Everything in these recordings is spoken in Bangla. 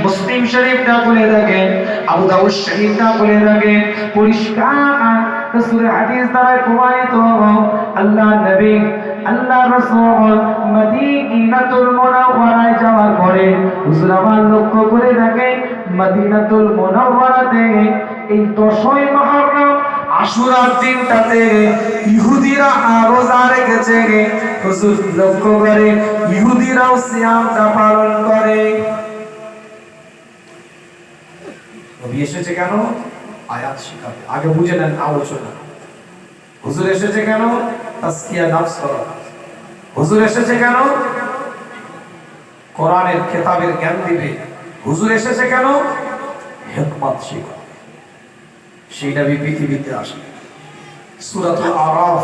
মুসলিম শরীফটা খুলে দেখেন, আবু দাউদ শরীফটা খুলে দেখেন, পরিষ্কার রাসূল হাদিস দ্বারা প্রমাণিত আল্লাহ নবী আল্লাহ রাসূল মদিনাতুল মুনাওয়ারায় যাওয়ার পরে হুজুর আমার লক্ষ্য করে দেখেন মদিনাতুল মুনাওয়ারাতে এই 10ই মুহররম আশুরার দিনটাতে ইহুদিরা রোজা রেখেছে। হুজুর লক্ষ্য করে ইহুদিরাও সিয়ামটা পালন করে। নবী এসেছে কেন? আয়াত শিখাতে। আগে বুঝে নেন আলোচনা। হুজুর এসেছে কেন? তাসকিয়া নফস করা। হুজুর এসেছে কেন? কোরআনের কিতাবের জ্ঞান দিবে। হুজুর এসেছে কেন? হিকমত শিখাতে। সেই নবী পৃথিবীতে আসে সূরাতুল আরাফ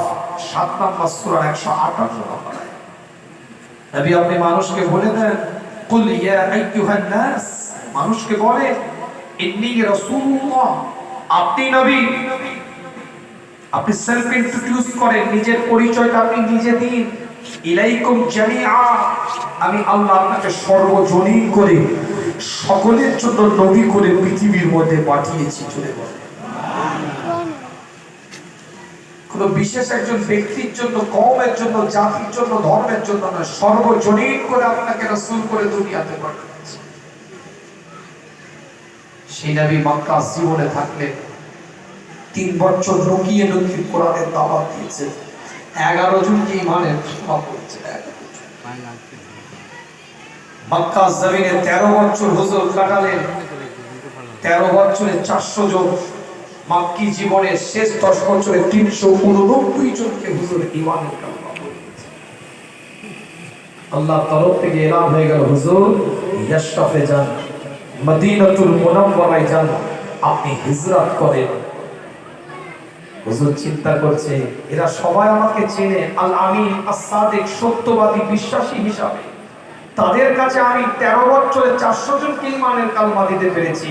7 নম্বর সূরা 158 নম্বর আয়াত। নবী আপনি মানুষকে বলে দেন, কুল ইয়া আইয়ুহান নাস, মানুষকে বলে ইন্নী রাসূলুল্লাহ, আপনি নবী। আপনি সেলফ ইন্ট্রোডিউস করেন, নিজের পরিচয়টা আপনি নিজে দিন। ইলাইকুম জামিআ, আমি আল্লাহ আপনাকে সর্বজনীন করে সকলের জন্য নবী করে পৃথিবীর মধ্যে পাঠিয়েছি। চলে বলে কোন বিশেষ একজন ব্যক্তির জন্য, কওমের জন্য, জাতির জন্য, ধর্মের জন্য নয়, সর্বজনীন করে আপনাকে রাসূল করে দুনিয়াতে পাঠিয়েছি। সেই নবী মক্কা জীবনে থাকলে 3 বছর লুকিয়ে লুকিয়ে কোরআনের দাওয়াত দিয়েছে। 11 জনকে ঈমানের দাওয়াত করেছে। মক্কা জমিনে 13 বছর হুজুর কাটালেন। 13 বছরে 400 জন, মক্কি জীবনের শেষ 10 বছরে 389 জনকে হুজুর ঈমানের দাওয়াত দিয়েছে। আল্লাহর তরফ থেকে এলান হয়ে গেল, হুজুর ইয়াশরাফে যান, মদিনাতুল মুনাওয়ারায় যান, আপনি হিজরত করেন। হুজুর চিন্তা করছে এরা সবাই আমাকে চেনে আল আমিন আস-সাদিক, সত্যবাদী বিশ্বাসী হিসাবে। তাদের কাছে আমি 13 বছরে 400 জনকে ঈমানের কালমা দিতে পেরেছি,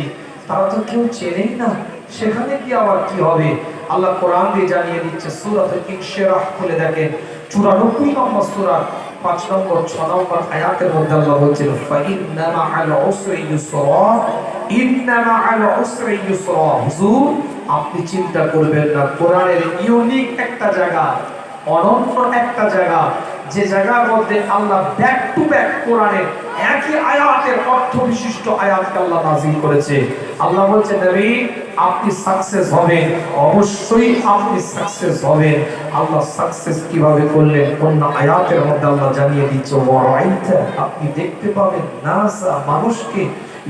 তারা তো কেউ চেনেই না, সেখানে কি আবার কি হবে? আল্লাহ কোরআন দিয়ে জানিয়ে দিচ্ছে, সূরাতুল ইনশিরাহ খুলে দেখেন 94 নম্বর সূরা 5 নম্বর 6 নম্বর আয়াতের মধ্যে আল্লাহ বলছেন, ফাইন্না মাআল উসরি ইউসরা, ইন্না মাআল উসরি ইউসরা। হুজুর আপনি চিন্তা করবেন না, কোরআনের ইউনিক একটা জায়গা, অনন্য একটা জায়গা, যে জায়গার মধ্যে আল্লাহ ব্যাক টু ব্যাক কোরআনের একই আয়াতের অর্থ বিশিষ্ট আয়াতকে আল্লাহ নাযিল করেছে। আল্লাহ বলছে, নবী আপনি সাকসেস হবেন, অবশ্যই আপনি সাকসেস হবেন। আল্লাহ সাকসেস কিভাবে করলেন অন্য আয়াতের মধ্যে আল্লাহ জানিয়ে দিচ্ছে, ওয়ারাইতা, আপনি দেখতে পাবেন নাসা, মানুষকে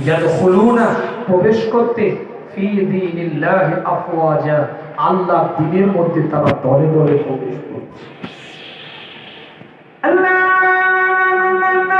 ইয়াদখুলুনা, প্রবেশ করতে, ফি দীনিল্লাহি আফওয়াজা, আল্লাহ দ্বীনের মধ্যে তারা দলে দলে প্রবেশ করছে।